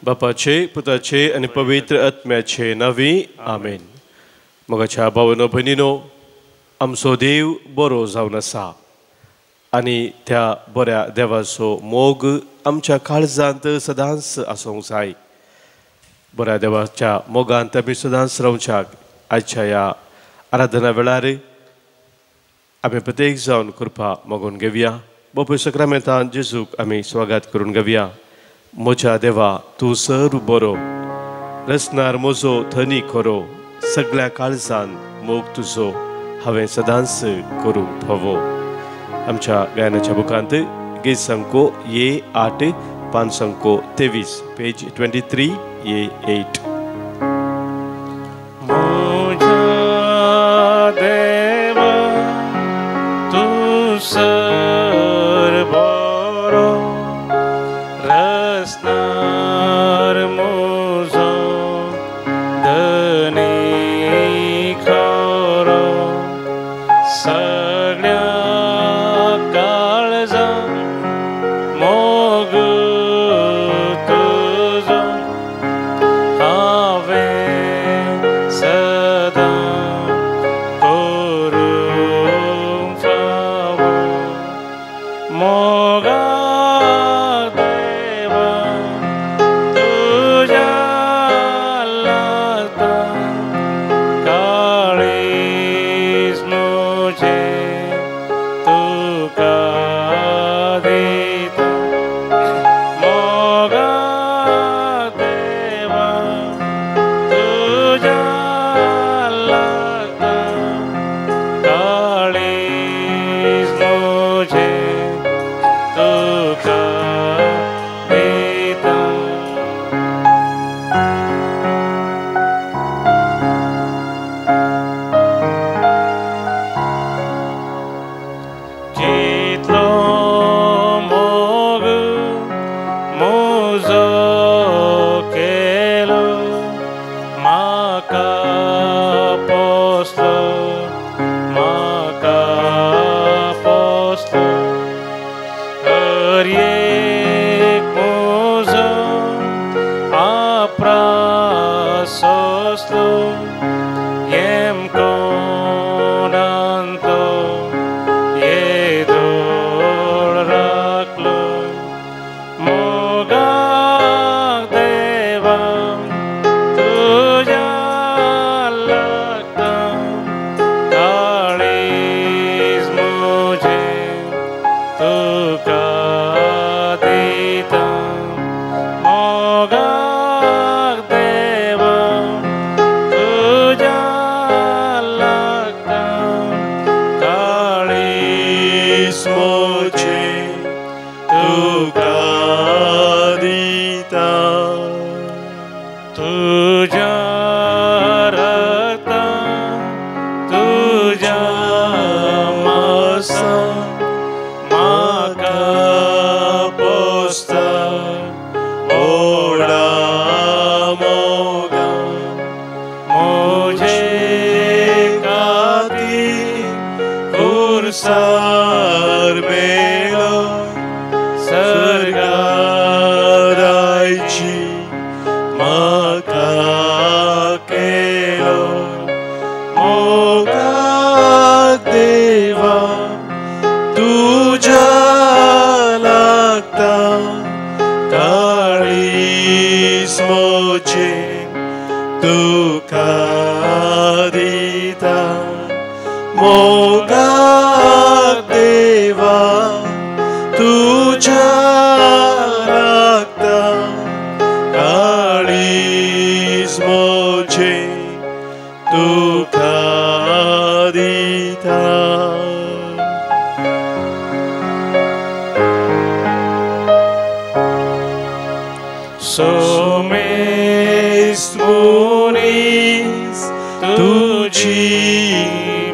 बापाचे, पुताचे आणि पवित्र आत्म्याचे नावी आमेन. मोगाच्या भावांनो भयणींनो, आमचो देव बरो जावन आसा आनी त्या बऱ्या देवाचो मोग आमच्या काळजांत सदांच आसूंक जाय. बऱ्या देवाच्या मोगांत आमी सदांच रावच्याक आजच्या ह्या आराधना वेळार आमी प्रत्येक जावन कृपा मागून घेवया. बापूय सक्रामेंतान जेजूक आमी स्वागत करून घेवया. म्हज्या देवा तूं सर्व बरो, रचणार म्हजो धनी खरो, सगळ्या काळजान मोग तुजो हांवें सदांच करूंक फावो. आमच्या गायनाच्या बुकांत गीत संको ये 8 पान संको 23 पेज 23 ये 8. देवा तूं सर्व बरो, रचणार म्हजो धनी खरो, सगळ्या काळजान मोग तुजो हांवें सदां करूंक फावो. मोगा देवा तुज्या लागता काळीज म्हजें तुका दिता. मोगा देवा तुज्या लागता काळीज म्हजें तुका दिता. कितलो मोग म्हजो केलो, म्हाका पोसलो, म्हाका पोसलो. हर एक म्हजो आपरास सोंसलो, येमकोणांतो येदोळ राखलो. मोगा देवा तुज्या लागता काळीज म्हजें तुका दिता. मोगा देवा तुज्या लागता काळीज मोचे तुका दिता. तुज्या रक्तान तुज्या मांसान म्हाका पोसता ओडा मोगान म्हजे खातीर खुर्सार मेलो सर्गारायची म्हाका केलो. मोगा देवा तुज्या लागता काळीज मोचे तुका दिता. मोगा देवा तुज्या लागता काळीज मोचे तुका दिता. सोमेस मुनीस तुझी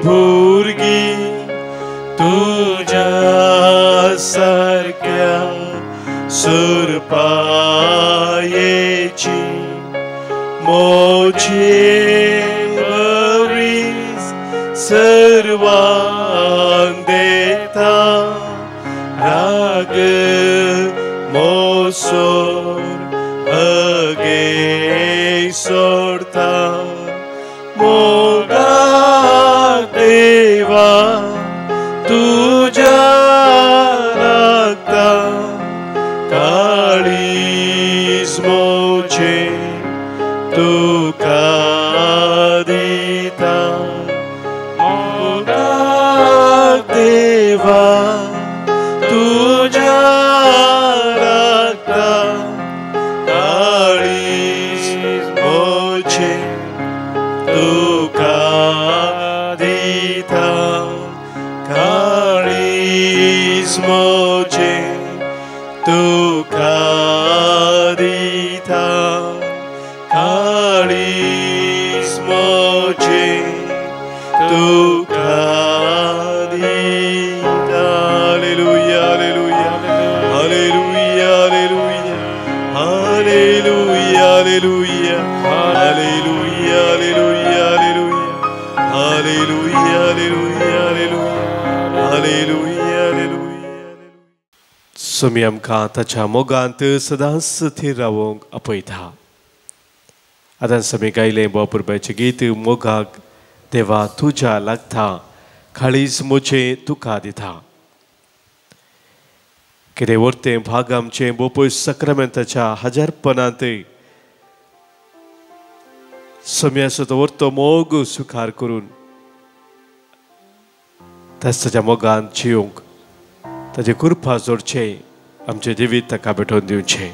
भुरगी तुझ्या सारक्या सुरपायेची मोचे बरीस सर्वांक देता. राग मोसोर सगळे सोडता मोगा देवा तुझ्या रक्ता काळीज मोचे तुका दिता मोगा देवा तुझ्या रक्ता काळीज मोचे तुका दिता काळीज मोचे तुका दिता काळीज मोचे तुका दिता हालेलुया हालेलुया हालेलुया हालेलुया हालेलुया हालेलुया हालेलुया हालेलुया हालेलुया हालेलुया हालेलुया हालेलुया सुमी आमकां ताच्या मोगांत सदांच स्थिर रावंक आपयता आतां समी गायलें बापुरबायचें गीत मोगाक देवा तुज्या लागता काळीज मोचे तुका दिता कितें व्हरतें भाग आमचें बोपय सक्रामेंताच्या हजारपणांत सम्याचो तो व्हरतो मोग स्विकार करून ताच्या मोगान जियोंक ताचे कृपा जोडचे आमचे जिवीत ताका भेटोवन दिवचें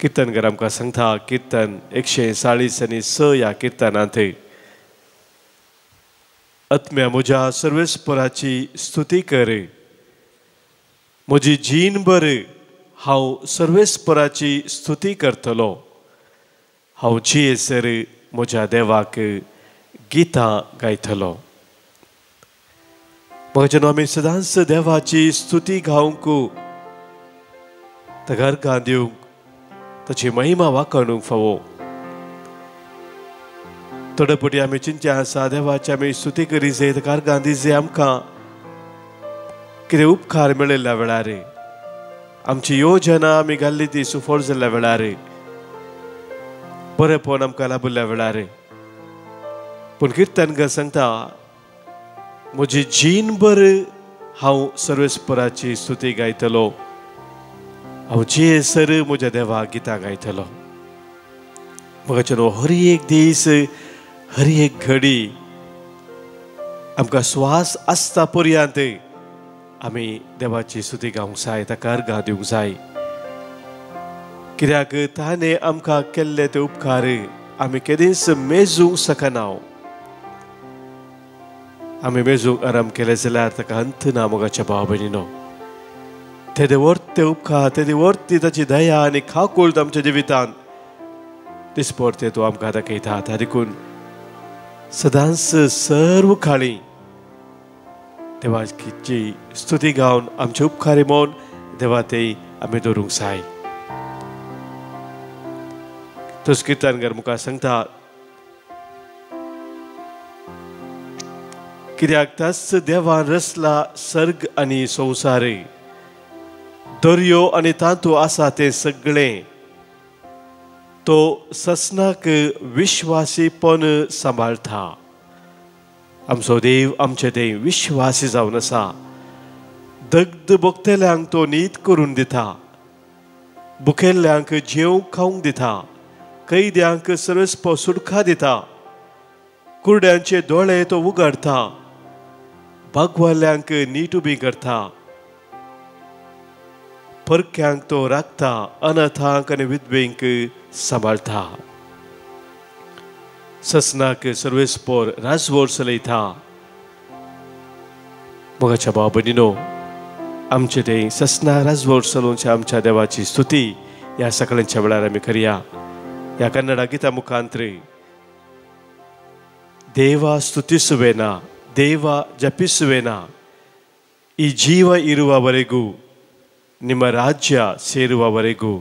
किर्तनकार आमकां सांगता किर्तन 140 ह्या किर्तनांत आत्म्या म्हज्या सर्वेस्पराची स्तुती कर म्हजी जीणभर हांव सर्वेस्पराची स्तुती करतलो हांव जियेसर म्हज्या देवाक गितां गायतलो म्हज्या आमी सदांच देवाची स्तुती गावंक ताका दिवंक ताची महिमा वाखाणूंक फावो थोडे पटी आमी चिंतचे आसा देवाची आमी स्तुती करी जे ताका गांधी जे आमकां कितें उपकार मेळिल्ल्या वेळार आमची योजना आमी घाल्ली ती सुफळ जाल्ल्या वेळार बरेपण आमकां लाभिल्ल्या वेळार पूण किर्तनकार सांगता म्हजी जीणभर हांव सर्वेस्पराची स्तुती गायतलो हांव जियेसर म्हज्या देवाक गितां गायतलो म्हाका हर एक दीस हर एक घडी आमकां स्वास आसता पर्यंत आमी देवाची स्तुती गावंक जाय ताका अर्घां दिवंक जाय कित्याक ताणें आमकां केल्ले ते उपकार आमी केदींच मेजूंक शकना आमी मेजूंक आराम केले जाल्यार ताका अंत ना मोगाच्या भाव भयणीनो ते व्हरते उपकार ते व्हरती ताची दया आनी खाकूळ आमच्या जिवितांत दिसपट ते तूं आमकां दाखयता त्या देखून सदांच सर्व काळी देवाची स्तुती गावन आमचे उपकारी मोन देवा ते आमी दवरूंक जाय तोच किर्तनकार मुखार सांगता कित्याक ताच देवान रचला सर्ग आनी संवसार दर्यो आनी तातूंत आसा तें सगळें तो ससनाक विश्वासीपण सांबाळटा आमचो देव आमचे देव विश्वासी जावन आसा दग्ध भोगतेल्यांक तो न्हीद करून दिता भुकेल्ल्यांक जेवंक खावंक दिता कैद्यांक सर्वस्प सुटका दिता कुरड्यांचे दोळे तो उगडता भागवाल्यांक नीट उबी करता परक्यांक तो राखता अनाथांक आनी विधवेंक सांबाळता ससनाक सर्वेस्पोर राजवट चलयता मोगाच्या भाव भयणीनो आमचे ते ससना राजवट चलोवचे आमच्या देवाची स्तुती ह्या सकाळच्या वेळार आमी करया ह्या कन्नड गिता मुखांतर ದೇವ ಸ್ತುತಿಸುವೆನ ದೇವ ಜಪಿಸುವೆನ ಈ ಜೀವ ಇರುವವರೆಗೂ ನಿಮ್ಮ ರಾಜ್ಯ ಸೇರುವವರೆಗೂ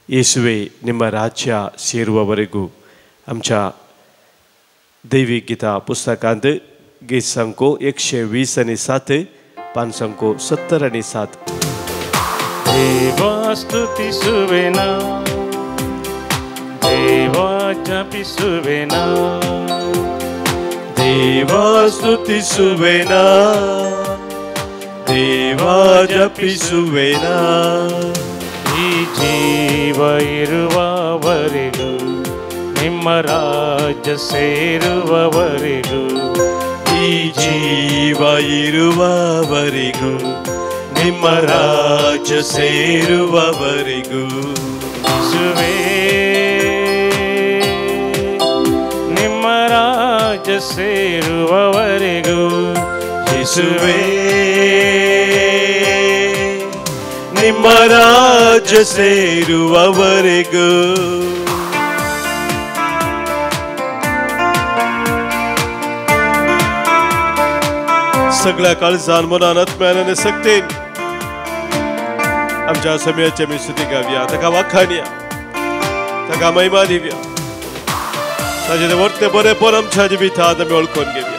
ಯೇಸುವೆ ನಿಮ್ಮ ರಾಜ್ಯ ಸೇರುವವರೆಗೂ आमच्या दैविक गीता पुस्तकांत गीत संको 120:7 पान संको 70:7 देवा स्तुतिसुवेना ದೇವ ಜಪಿಸುವೆನ ದೇವ ಸ್ತುತಿಸುವೆನ ದೇವ ಜಪಿಸುವೆನ ಈ ಜೀವ ಇರುವವರೆಗೂ ನಿಮ್ಮ ರಾಜ್ಯ ಸೇರುವವರೆಗೂ ಈ ಜೀವ ಇರುವವರೆಗೂ ನಿಮ್ಮ ರಾಜ್ಯ ಸೇರುವವರೆಗೂ ಯೇಸುವೇ ನಿಮ್ಮ ರಾಜ್ಯ ಸೇರುವವರೆಗೂ ಯೇಸುವೇ ನಿಮ್ಮ ರಾಜ್ಯ ಸೇರುವವರೆಗೂ सगळ्या काळजान मनान आत्म्यान सक्तीन आमच्या समयाची आमी स्तुती गावया ताका वाखाणया ताका महिमा दिवया ताचे वर्ते बरेपण आमच्या जिवितांत आमी वळखून घेवया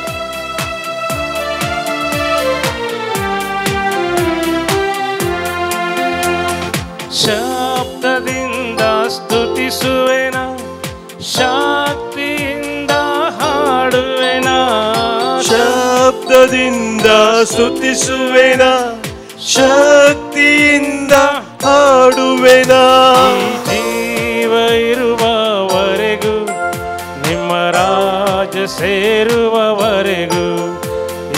ಶಬ್ದದಿಂದ ಸ್ತುತಿಸುವೆನ ಶಕ್ತಿಯಿಂದ ಹಾಡುವೆನ ಶಬ್ದದಿಂದ ಸ್ತುತಿಸುವೆನ ಶಕ್ತಿಯಿಂದ ಹಾಡುವೆನ ಜೀವ ಇರುವವರೆಗೂ ನಿಮ್ಮ ರಾಜ್ಯ ಸೇರುವವರೆಗೂ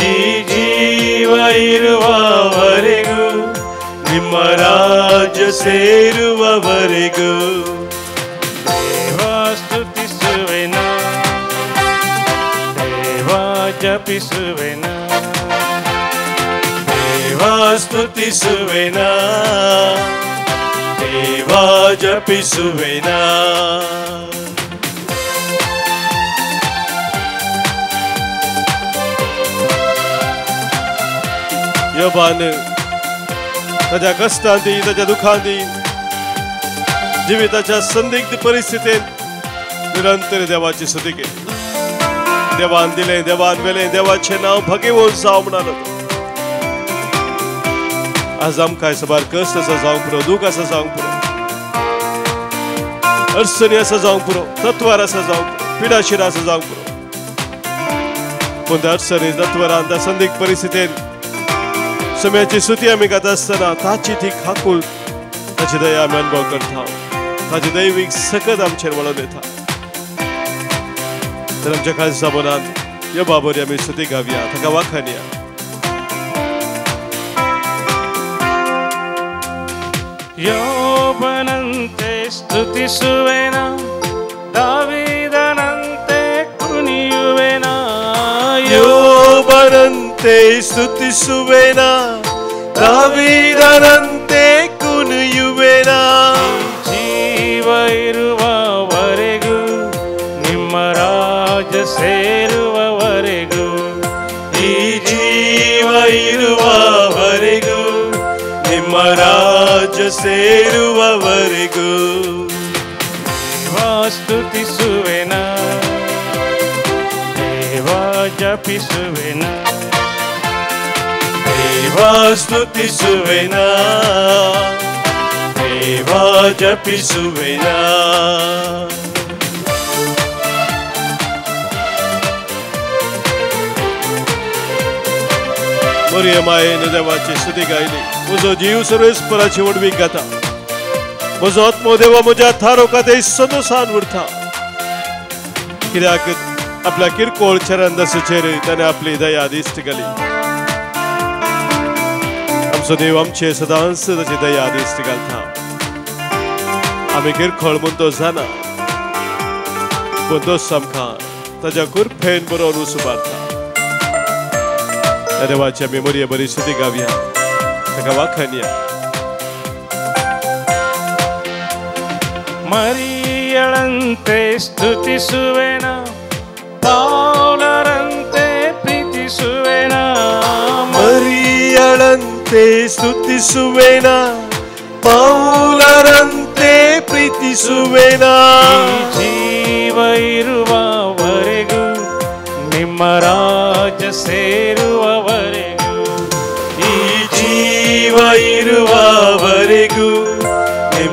ಈ ಜೀವ ಇರುವವರೆಗೂ ನಿಮ್ಮ ರಾಜ್ಯ ಸೇರುವವರೆಗೂ ದೇವ ಸ್ತುತಿಸುವೆನ ದೇವ ಜಪಿಸುವೆನ ದೇವ ಸ್ತುತಿಸುವೆನ ದೇವ ಜಪಿಸುವೆನ योबान ताच्या कष्टांती ताच्या दुखांती जिविताच्या संदिग्ध परिस्थितीत निरंतर देवाची स्तुती केली देवान दिले देवान वेले देवाचे नाव भगवून जाव म्हणालो आज आमकां सबार कष्ट आसा जावंक पुरो दूख आसा जावंक पुरो अडचणी आसा जावंक पुरो तत्वार आसा जावंक पुरो पिडाशिर आसा जावंक पुरो पूण त्या अडचणी तत्वारान त्या संदिग्ध परिस्थितीत समयाची स्तुती आमी गाता आसतना ताची ती खाकूल ताची दया आमी अनुभव करता ताची दैवीक सकत आमचेर वळून येता तर आमच्या खालसा मनान ह्या बाबरी आमी स्तुती गावया ताका वाखाणया ಯೋಬನಂತೆ ಸ್ತುತಿಸುವೆನ ದಾವೀದನಂತೆ ಕುಣಿಯುವೆನ ಯೋಬನಂತೆ ಸ್ತುತಿಸುವೆನ ದಾವೀದನಂತೆ ಕುಣಿಯುವೆನ ಜೀವ ಇರುವವರೆಗೂ ನಿಮ್ಮ ರಾಜ್ಯ ಸೇರುವವರೆಗೂ ಈ ಜೀವ ಇರುವವರೆಗೂ ನಿಮ್ಮ ರಾಜ್ಯ ಸೇರುವವರೆಗೂ ದೇವ ಸ್ತುತಿಸುವೆನ ದೇವ ಜಪಿಸುವೆನ ದೇವ ಸ್ತುತಿಸುವೆನ ದೇವ ಜಪಿಸುವೆನ मोरये मायेन देवाची स्तुती गायली म्हजो जीव सर्वेस्पराची वडवीक गाता म्हजो आत्मो देवा म्हज्या थारोकाते सदोसान उरता कित्याक आपल्या किरकोळ चरणदासाचेर ताणें आपली दया दिश्ट केली आमचो देव आमचे सदांच ताची दया दिश्ट घालता आमी किरकोळ म्हूण तो जाना पूण तोच आमकां ताच्या कुरफेन बरोवन उबारता देवाची आमी मोरये बरी स्तुती गावया ताका वाखाणया ಮರಿಯಳಂತೆ ಸ್ತುತಿಸುವೆನ ಪೌಲರಂತೆ ಪ್ರೀತಿಸುವೆನ ಮರಿಯಳಂತೆ ಸ್ತುತಿಸುವೆನ ಪೌಲರಂತೆ ಪ್ರೀತಿಸುವೆನ ಜೀವ ಇರುವವರೆಗೂ ನಿಮ್ಮ ರಾಜ್ಯ ಸೇರುವವರೆಗೂ ಈ ಜೀವ ಇರುವವರೆಗೂ ನಿಮ್ಮ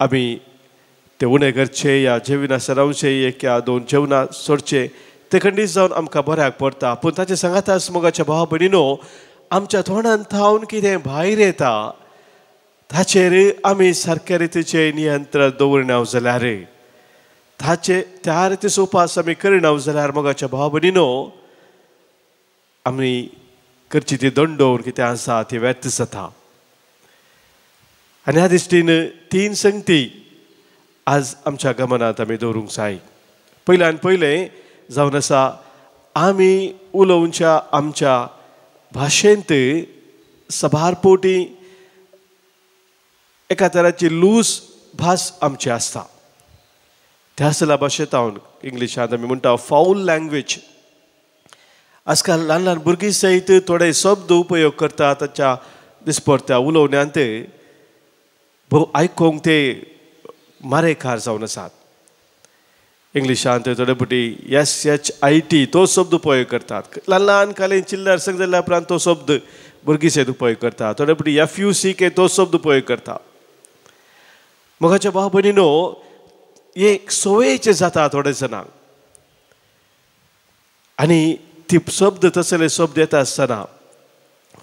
आमी ते उणें करचे या जेवणास रावचे एक या दोन जेवणां सोडचे ते खंडीत जावन आमकां बऱ्याक पडटा. पूण ताचे सांगाताच मोगाच्या भाव भयणीनो, आमच्या तोंडान थावन कितें भायर येता ताचेर आमी सारक्या रितीचें नियंत्रण दवरना जाल्यार, त्या रितीचो उपास आमी करिना जाल्यार मोगाच्या भाव भयणीनो, आमी करची ती दंडोवन कितें आसा ती व्यर्थ जाता. आनी ह्या दृश्टीन 3 संगती आज आमच्या गमनांत आमी दवरूंक जाय. पयल्यान पयलें जावन आसा आमी उलोवच्या आमच्या भाशेंत सभारपोटी एका तराची लूज भास आमची आसता. त्या असल्या भाशेंत हांव इंग्लिशांत आमी म्हणटा फाऊल लँग्वेज. आजकाल ल्हान ल्हान भुरगीं सयत थोडे शब्द उपयोग करतात ताच्या दिसपट्ट्या उलोवण्यांत भोव आयकूंक ते मारेकार जावन आसात. इंग्लिशांत थोडे फावटी SHIT तो शब्द उपयोग करतात. ल्हान ल्हान कालें चिल्लर संग जाल्या उपरांत तो शब्द भुरगीं सयत उपयोग करतात. थोडे फावटी FUCK तो शब्द उपयोग करतात. मोगाच्या भाव भयणीनो, एक सवयीचें जाता थोडे जाणांक. आनी ती शब्द तसले शब्द येता आसतना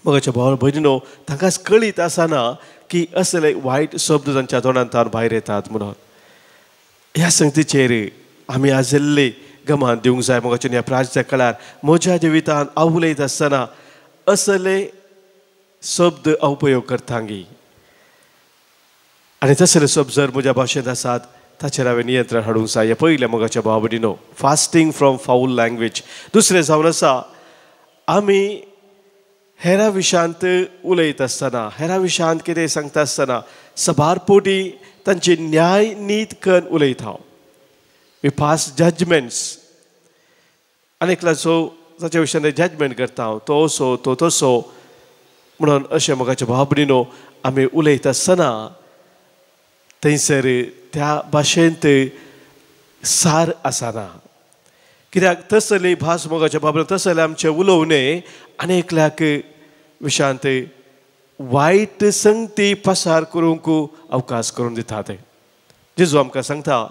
मोगाच्या भाव भयणीनो तांकां कळीत आसना की असले वायट शब्द तांच्या तोंडांतल्यान भायर येतात म्हणून. ह्या संगतीचेर आमी आजिल्ले गमान दिवंक जाय. मोगाच्या ह्या प्रार्थना काळार म्हज्या जिवितांत हांव उलयत आसतना असले शब्द हांव उपयोग करतांगी. आनी तसले शब्द जर म्हज्या भाशेंत आसात ताचेर हांवें नियंत्रण हाडूंक जाय. हें पयलें मोगाच्या भाव भयणीनो, फास्टींग फ्रॉम फाऊल लँग्वेज. दुसरें जावन आसा आमी हेरां विशयांत उलयत आसतना, हेरां विशयांत कितें सांगता आसतना सभारपोटी तांची न्याय नीत करून उलयता. We pass judgements. आनीकल्याचो ताच्या विशयान जजमेंट करता, तो असो तो तसो म्हणून अशें मोगाच्या भाव भयणीनो आमी उलयत आसतना थंयसर त्या भाशेंत सार आसना. कित्याक तसली भास मोगाच्या बाबतींत तसले आमचे उलोवणे आनीकल्याक विशयांत वायट संगती पसार करूंक अवकाश करून दितात. जेजू आमकां सांगता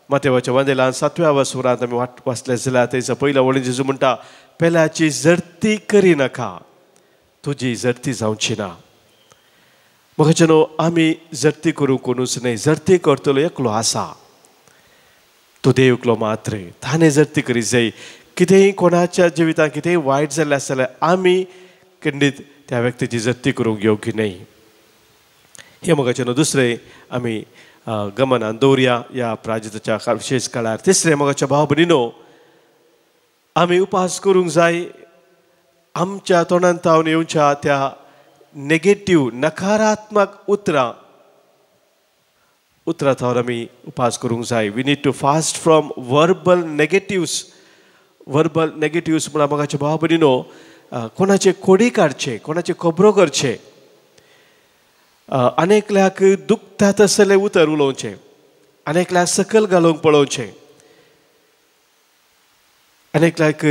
मातेवाच्या वंदेलान 7व्या वसुरांत आमी वाचले जाल्यार थंयसर पयल्या वळीन जेजू म्हणटा, पेल्याची जर्ती करिनाका, तुजी जर्ती जावची ना. मोगाचेनो आमी जर्ती करूंक कोणूच न्हय. जर्ती करतलो एकलो आसा, तो देव एकलो मात्र. ताणें जर्ती करी जाय. कितेंय कोणाच्या जिवितांत कितेंय वायट जाल्लें आसल्यार आमी खंडीत त्या व्यक्तीची जर्ती करूंक योग्य न्हय. हे मोगाचेनो दुसरें आमी गमनान दवरया ह्या प्राजताच्या विशेश काळार. तिसरें मोगाच्या भाव भयणीनो, आमी उपास करूंक जाय आमच्या तोंडांत थावन येवच्या त्या नेगेटीव नकारात्मक उतरां थावन आमी उपास करूंक जाय. We need to fast from verbal negatives. Verbal negatives म्हळ्यार मोगाच्या भाव भयणीनो, कोणाचे खोडी काडचे, कोणाचे खबरो करचे, अनेकल्याक दुखता तसले उतर उलोवचे, अनेकल्याक सकल घालूंक पळोवचे, अनेकल्याक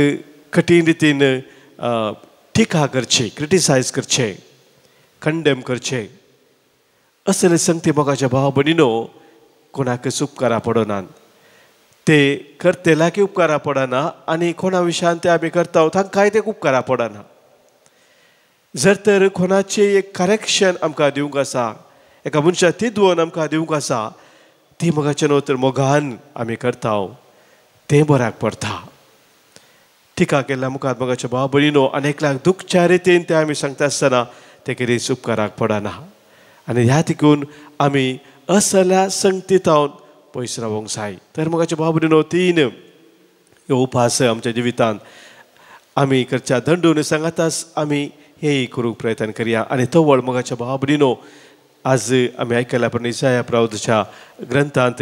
कठीण रितीन टिका करची, क्रिटिसायज करचे, कंडेम करचे. असले संगती मोगाच्या भाव भयणीनो कोणाकच उपकारा पडनात. ते करतेल्याकय उपकारा पडना आनी कोणा विशयान ते आमी करता तांकांय ते उपकारा पडना. जर तर कोणाचें एक करेक्शन आमकां दिवंक आसा, एका मनशाक तिदवून आमकां दिवंक आसा, ती मोगाचें न्हू तर मोगान आमी करता तें बऱ्याक पडटा. टिका केल्ल्या मुखार मोगाच्या भाव भयणीनो अनेकल्याक दुखच्या रितीन ते आमी सांगता आसतना ते कितें उपकाराक पडना. आनी ह्या तिकून आमी असल्या संगतींत पयस रावंक जाय. तर मोगाच्या भाव भयणीनो 3 उपास आमच्या जिवितांत आमी करच्या दंडून सांगाताच आमी हेय करूंक प्रयत्न करया. आनी तो व्हड मोगाच्या भाव भयणीनो आज आमी आयकल्या प्रमाणे इसाया प्रवक्त्याच्या ग्रंथांत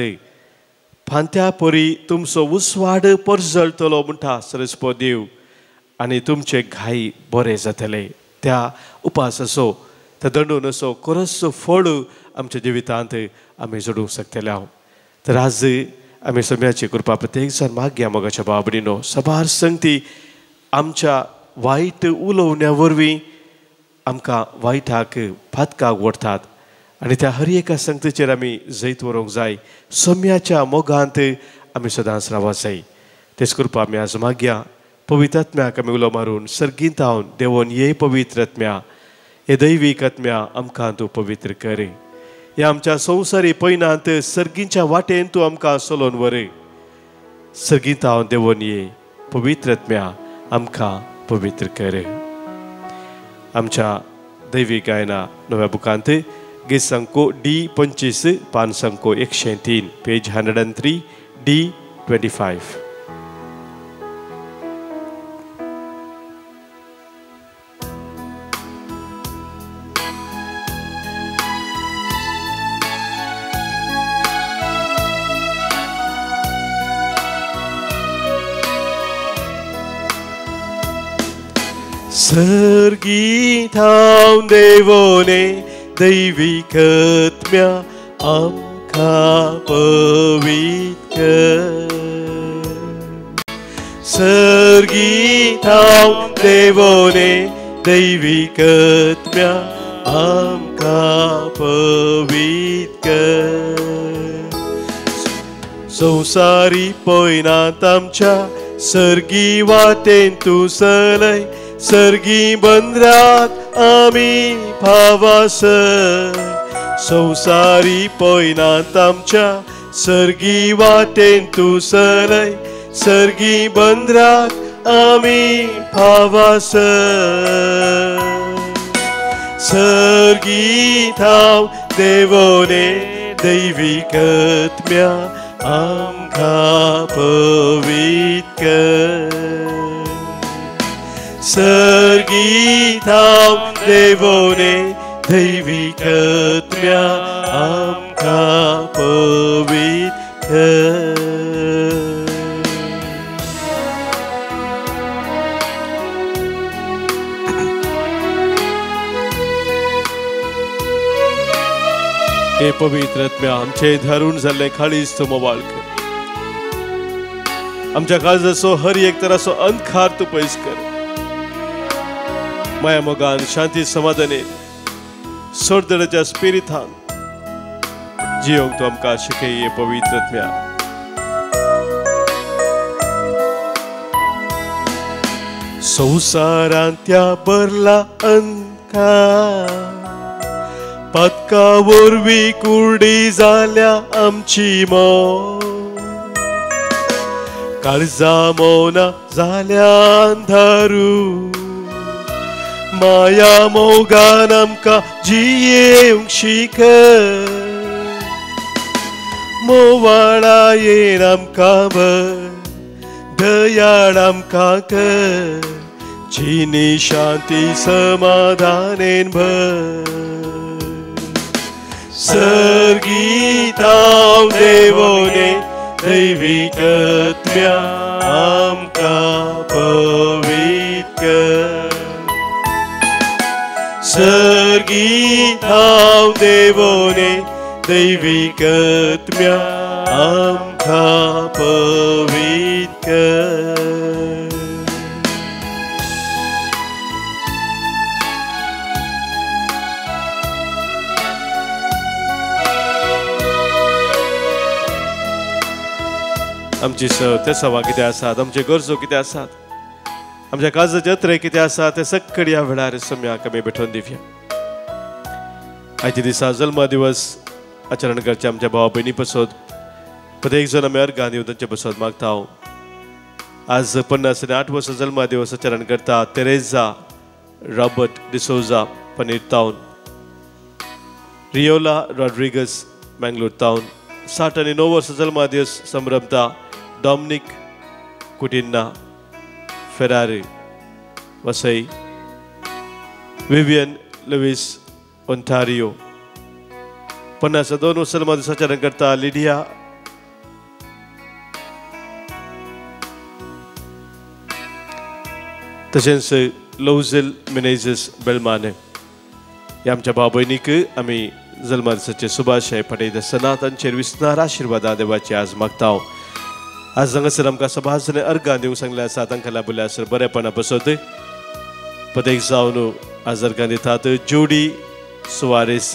फांत्या परी तुमचो उसवाड परजळटलो म्हणटा सरस्वती देव आनी तुमचे घाई बरे जातले. त्या उपास असो, त्या दंडून असो खरोच फळ आमच्या जिवितांत आमी जोडूंक शकतले हांव. तर आज आमी सगळ्याची कृपा प्रत्येक जण मागया मोगाच्या भाव भयणीनो. सभार संगती आमच्या वायट उलोवण्या वरवीं आमकां वायटाक फातकाक ओडटात आणि त्या हर एका संगतीचेर आमी जैत व्हरूंक जाय. सोम्याच्या मोगांत आमी सदांच रावूंक जाय. तेच करपा आमी आज मागया. पवित्र आत्म्याक आमी उलो मारून सर्गींत हांव देवोन ये पवित्र आत्म्या, हे दैवीक आत्म्या आमकां तूं पवित्र कर. ह्या आमच्या संवसारी पयनांत सर्गींच्या वाटेन तूं आमकां चलोवन व्हर. सर्गींत हांव देवोन ये पवित्र आत्म्या आमकां पवित्र कर. आमच्या दैवीक गायना नव्या बुकांत गीत संको D25 पान संको 103 पेज 103 D25. सर्गीत हांव देवोने दैवीक आत्म्या आमकां पवित्र कर. सर्गीत हांव देवोने दैवीक आत्म्या आमकां पवित्र कर. संवसारी पयनांत आमच्या सर्गी वाटेन तूं चलय. सर्गी बंदराक आमी भावासर. संवसारी पयनांत आमच्या सर्गी वाटेन तूं चलय. सर्गी बंदराक आमी भावासर. सर्गीत हांव देवोने दैवीक आत्म्या आमकां पवित्र कर. सर्गीत हांव देवोने दैवीक आत्म्या आमकां पवित्र कर. हे पवित्र आत्म्या आमचे धरून जाल्ले खाळीज तूं मोवाळ कर. आमच्या काळजाचो हर एक तराचो अंधकार तूं पयस कर. माया मोगान शांती समाधाने सोडदडाच्या स्पिरितान जियोंक तूं आमकां शिकय. हे पवित्र आत्म्या संवसारांत त्या भरला अंधकार. पदका वरवीं कुर्डी जाल्या आमची मोग. काळजा मौना जाल्या अंधारू. माया मोगान आमकां जियेवंक शिक. मोवाळायेन आमकां भर. दयाळ आमकां कर. जिनी शांती समाधानेन भर. सर्गीत हांव देवोने दैवीक आत्म्या आमकां पवित्र कर. सर्गीत हांव देवोने दैवीक आत्म्या आमकां पवित्र कर. आमची ते सवा कितें आसात, आमचे गरजो कितें आसात, आमच्या काळजाचे अत्रे कितें आसा ते सगळे ह्या वेळार सम्याक आमी भेटोवन दिवया. आयच्या दिसा जल्मा दिवस आचरण करचे आमच्या भावा भयणी पसत प्रत्येक जण आमी अर्गां दिवन तांचे पसत मागता. हांव आज 58 वर्सां जल्मा दिवस आचरण करता तेरेजा रॉबर्ट डिसोजा पनीर टावन, रियोला रॉड्रिगस मँगलोर टावन. 69 वर्सां जल्मा दिवस संभ्रमता डॉमिनिक कुटिन्ना फेरारी वसई, विवियन लुईस ओंटारियो. 52 वर्सां जल्मा दिवस आचरण करता लिडिया तशेंच लोझिल मिनेझस बेलमाने. ह्या आमच्या भाव भयणीक आमी जल्मा दिसाचे शुभाशय पटयता आसतना तांचेर विस्तार आशिर्वादा देवाची आज मागता. आज हांगासर आमकां सभासने अर्गां दिवंक सांगले आसा, तांकां लाभले आसर बरेपणा बसत प्रत्येक जावन आज अर्गां दितात. जोडी Soares,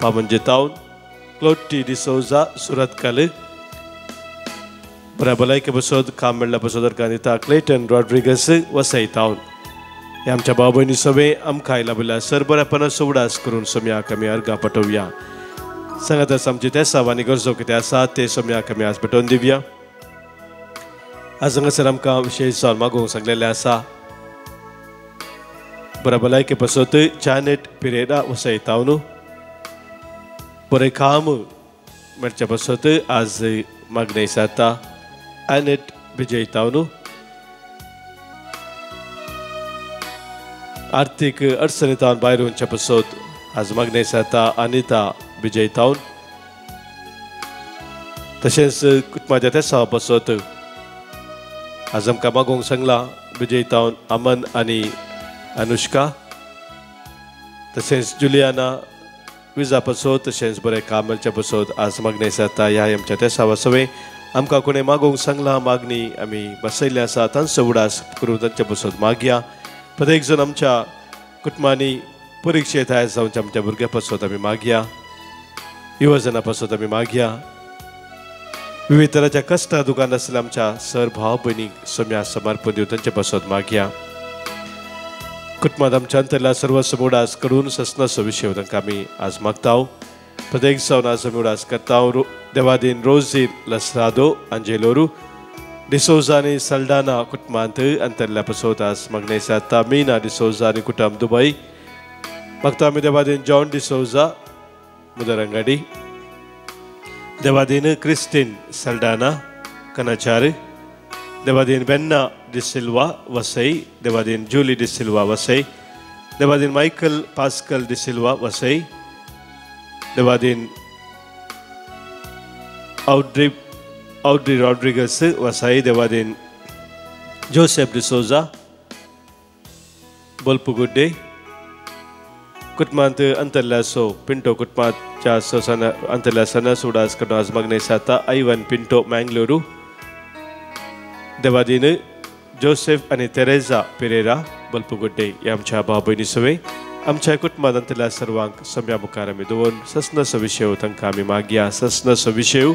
Pamanjetaun, Clotti di Souza, Surat Kale, Berabalai ke besod Kamel besodar kanita Clayton Rodriguez Wasaitaun. या आमच्या बाबांनी सवे आमकायला बिला सरबरापणा सोवडास करून सोम्या कमी अर्गा पटवूया सांगताच आमची त्या सावानी गरजो किती आसा ते सोम्या कमी आज पटवून दिवया आज हांगासर आमकां विशेष सवाल मागोवंक सांगलेले आसा बऱ्या भलायके पासत जानेट पिरेरा वसयताव न्हू बरें काम मेळच्या पासत आज मागणें जाता एनेट विजयताव न्हू आर्थिक अडचणींतल्यान भायर येवचे पासत आज मागणें जाता अनिता विजयतावन तशेंच कुटुंबाच्या त्या पासत आज आमकां मागोवंक सांगला विजयतावन अमन आनी अनुष्का तशेंच जुलियाना विजा पासत तशेंच बरें काम मेळच्या पासत आज मागणें जाता ह्या आमच्या त्या वासवे आमकां कोणें मागोवंक सांगला मागणी आमी बसयल्ले आसा तांचो उडास करून तांचे पासत मागया प्रत्येक जण आमच्या कुटुंबांनी परीक्षेत आयज जावंचे आमच्या भुरग्यां पासत आमी मागया युवजना पासत आमी मागया विविध तरांच्या कश्टा दुकान आसलेल्या आमच्या सर भाव भयणीक सोम्या समर्पण दिवन तांचे पासत मागया कुटुंबांत आमच्या अंतरला सर्वस्व उडास करून ससनाचो विशय तांकां आमी आज मागताव प्रत्येक जावन आज आमी उडास करताव देवादीन रोझीर लसरादो आंजेलोरू डिसोजा आणि सल्डाना कुटुंबांत अंतरल्या पासत आज मागणें जाता मीना डिसोजा आणि कुटुंब दुबई मागता आमी देवादीन जॉन डिसोजा मुदरंगाडी देवादीन क्रिस्टीन सल्डाना कनाचार देवादीन बेन्ना डिसिल्वा वसई देवादीन जूली डिसिल्वा वसई देवादीन मायकल पास्कल डिसिल्वा वसई देवादीन Audrey Rodriguez Wasai Devadin Joseph D'Souza Bolpugudde कुटुंबांत अंतरल्या सो पिंटो कुटुंबाच्या सोसाना अंतरल्या सना सुडास कडून आज मागणें जाता आयवन पिंटो मँगलोरू देवादीन जोसेफ आनी तेरेजा पेरेरा बल्पुगुड्डे ह्या आमच्या भाव भयणी सवे आमच्या कुटुंबांत अंतरल्या सर्वांक सम्या मुखार आमी दवरून ससनाचो विशय तांकां आमी मागया ससनाचो विशय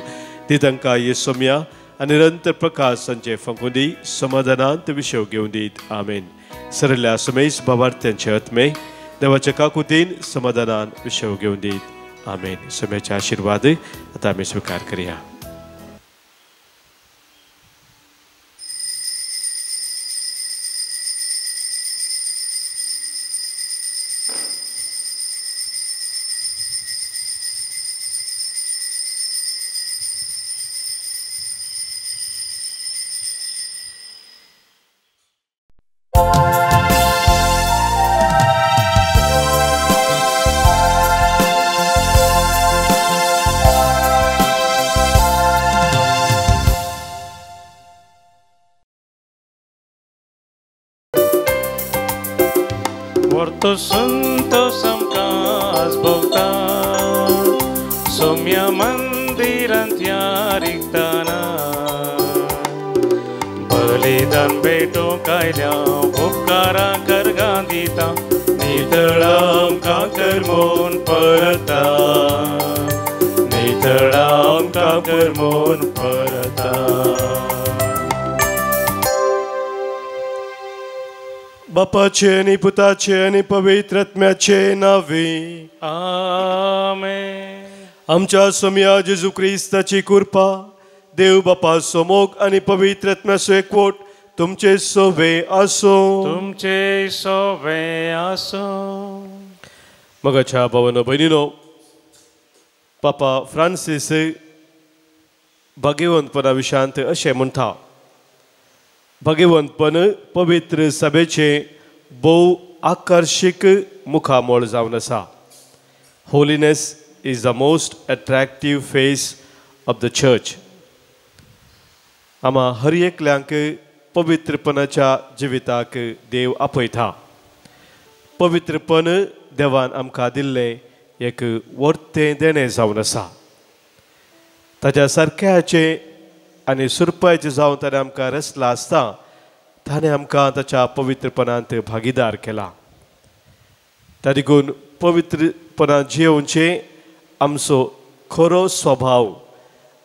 ती तांकां ये सोम्या आनी निरंतर प्रकाश संजय फंकुदी समाधानांत विशय घेवन दीत आमेन सरल्या समेश भावार्थ्यांचे आत्मे देवाच्या काकुतीन समाधानान विशय घेवन दीत आमेन सोम्याचे आशीर्वाद आतां आमी स्वीकार करया Porto Santos amkas bogta Somya mandirantya riktana Balidan beto kailya उपकारा कर गांधीता नितळाम का करमोन परता नितळाम का करमोन परता बापाचे आणि पुताचे आणि पवित्र आत्म्याचे नावे आमेन आमच्या सोम्या जेजू ख्रिस्ताची कृपा देव बापा सोमोग आणि पवित्र आत्म्याचो एकवट तुमचे सोबे आसो तुमचे सोबे आसो मगाच्या भावन भयणीनो पापा फ्रांसीस भाग्यवंतपणा विशयांत अशें म्हणटा भाग्यवंतपण पवित्र सभेचे भोव आकर्षक मुखामोळ जावन आसा holiness is the most attractive face of the church आम्हा हर एकल्यांक पवित्रपणाच्या जिविताक देव आपयता पवित्रपण देवान आमकां दिल्लें एक वर्तें देणें जावन आसा ताच्या सारक्याचे आनी सुरपायचे जावन ताणें आमकां रचला आसता ताणें आमकां ताच्या पवित्रपणांत भागीदार केला त्या देखून पवित्रपणांत जियोवचें आमचो खरो स्वभाव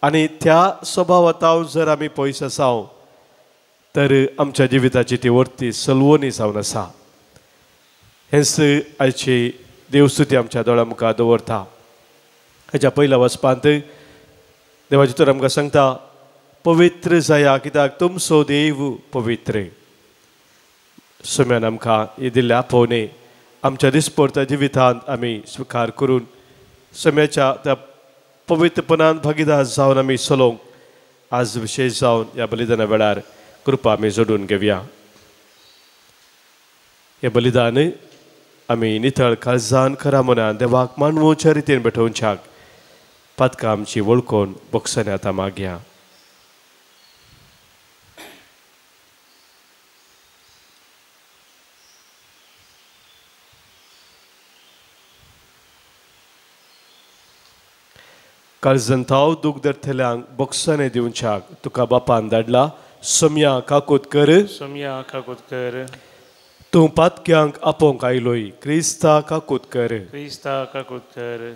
आणि त्या स्वभावात जर आमी पयस आसाव तर आमच्या जिविताची ती वर्ती सलवणी जावन आसा. हेंच आयची देवस्तुती आमच्या दोळ्या मुखार दवरता. हेच्या पयल्या वचपांत देवाची तर आमकां सांगता पवित्र जाया कित्याक तुमचो देव पवित्र. सुम्यान आमकां ही दिल्ल्या आपोवणे आमच्या दिसपडत्या जिवितांत आमी स्विकार करून सुम्याच्या त्या पवित्रपणान भागीदार जावन आमी चलोवंक आज विशेष जावन ह्या बलिदाना वेळार कृपा आमी जोडून घेवया. हें बलिदान आमी नितळ काळजान खऱ्या मनान देवाक मानवोच्या रितीन भेटोवच्याक पातकां आमची वळखून बोगसाने आतां मागया. काळजंताव दूख धरतल्यांक बोगसाने दिवच्याक तुका बापान धाडला. सोम्या काकोतकर सोम्या काकोतकर तूं पातक्यांक आपोवंक आयलोय. क्रिस्ता काकोतकर क्रिस्ता काकोतकर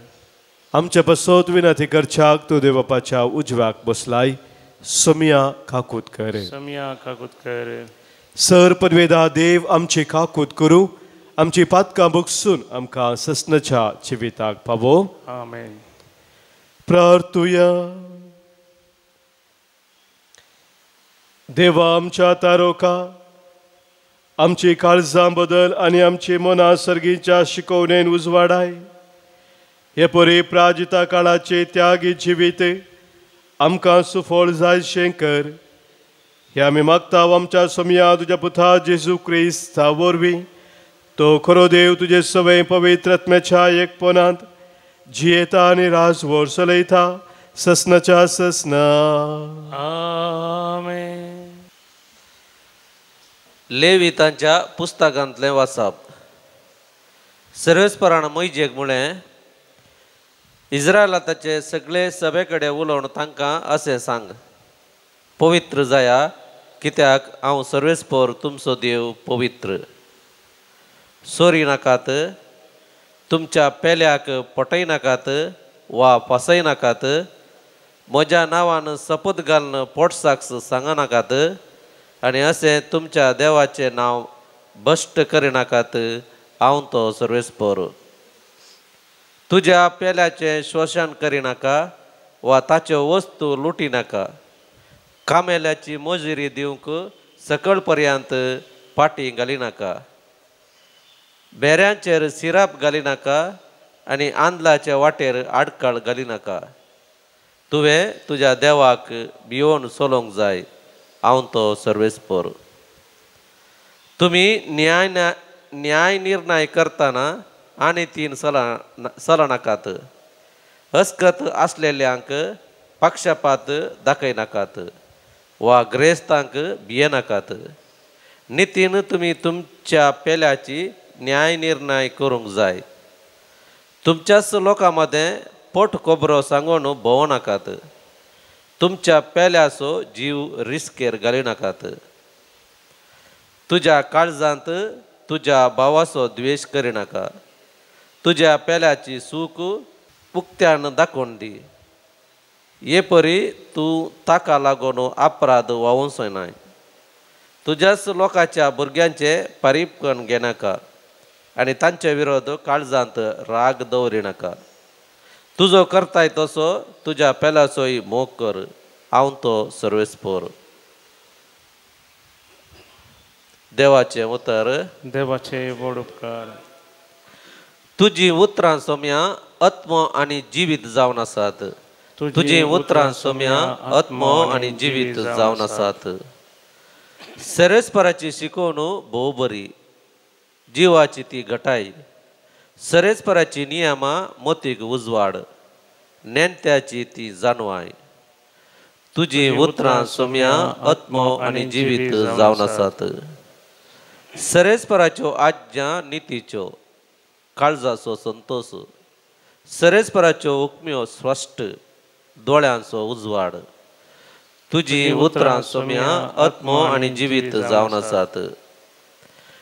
आमचे बसोत विनंती करच्याक तूं देव बापाच्या उजव्याक बसलाय. सोम्या काकोतकर सोम्या काकोतकर सर पदवेदा देव आमची काकूत करूं आमची पातकां बोगसून आमकां ससनाच्या जिविताक पावो. आमेन. प्रार्थुया. देवा आमच्या तारोका आमची काळजां बदल आनी आमची मनां सर्गीच्या शिकवणेन उजवाडाय. हे परी प्राजिता काळाचे त्यागी जिवीत आमकां सुफळ जायशें कर. हे आमी मागता आमच्या सोम्या तुज्या पुता जेजू क्रिस्ता वरवीं. तो खरो देव तुजे सवय पवित्र आत्म्याच्या एकपणांत जियेता आनी राजवट चलयता ससनाच्या ससना. आमेन. लेवितांच्या पुस्तकांतलें वाचप. सर्वेस्परान मोइजेक म्हळें इस्रायलाचे सगळे सभे कडेन उलोवन तांकां अशें सांग पवित्र जाया कित्याक हांव सर्वेस्पर तुमचो देव पवित्र. सोरी नाकात. तुमच्या पेल्याक पटय नाकात वा फसय नाकात. म्हज्या नांवान सपत घालन पोटसाक्स सांगा नाकात आनी अशें तुमच्या देवाचें नांव भश्ट करिनाकात. हांव तो सर्वेस्पर. तुज्या पेल्याचें शोशण करिनाका वा ताच्यो वस्तू लुटी नाका. कामेल्याची मोजरी दिवंक सकळ पर्यंत पाटी घालिनाका. बेऱ्यांचेर सिराप घालिनाका आनी आंदलाच्या वाटेर आडकाळ घालिनाका. तुवें तुज्या देवाक भिवून चलोवंक जाय. हांव तो सर्वेस्पर. तुमी न्याय निर्णय करतना आनी 3 चलनाकात. हस्कत आसलेल्यांक पक्षपात दाखयनाकात वा ग्रेस्तांक भियेनाकात. नितीन तुमी तुमच्या पेल्याची न्याय निर्णय करूंक जाय. तुमच्याच लोकां मदें पोट खोबरो सांगून भोंवू नाकात. तुमच्या पेल्याचो जीव रिस्केर घालिनाकात. तुज्या काळजांत तुज्या भावाचो द्वेश करिनाका. तुज्या पेल्याची सूख उक्त्यान दाखोवन दी. हे परी तूं ताका लागून अपराध वावूंक जायनाय. तुज्याच लोकांच्या भुरग्यांचे पारीपण घेनाका आनी तांचे विरोध काळजांत राग दवरिनाका. तुजो करताय तसो तुज्या पेल्याचोय मोग कर. हांव तो सर्वेस्पर. देवाचें उतर. देवाचे व्हड उपकार. तुजी उतरां सोम्या आत्म आनी जिवीत जावन आसात. तुजी उतरां सोम्या आत्म आनी जिवीत जावन आसात. सर्वेस्पराची शिकवण भोव बरी. जिवाची ती घटाय. सर्वेस्पराची नियमां मोतीक उजवाड. नेणत्याची ती जाणवाय. तुजी उतरां सोम्या आत्म आनी जिवीत जावन आसात. सर्वेस्पराच्यो आज्ञा नितीच्यो काळजाचो संतोष. सर्वेस्पराच्यो हुक्म्यो स्पश्ट दोळ्यांचो उजवाड. तुजी उतरां सोम्या आत्म आनी जिवीत जावन आसात.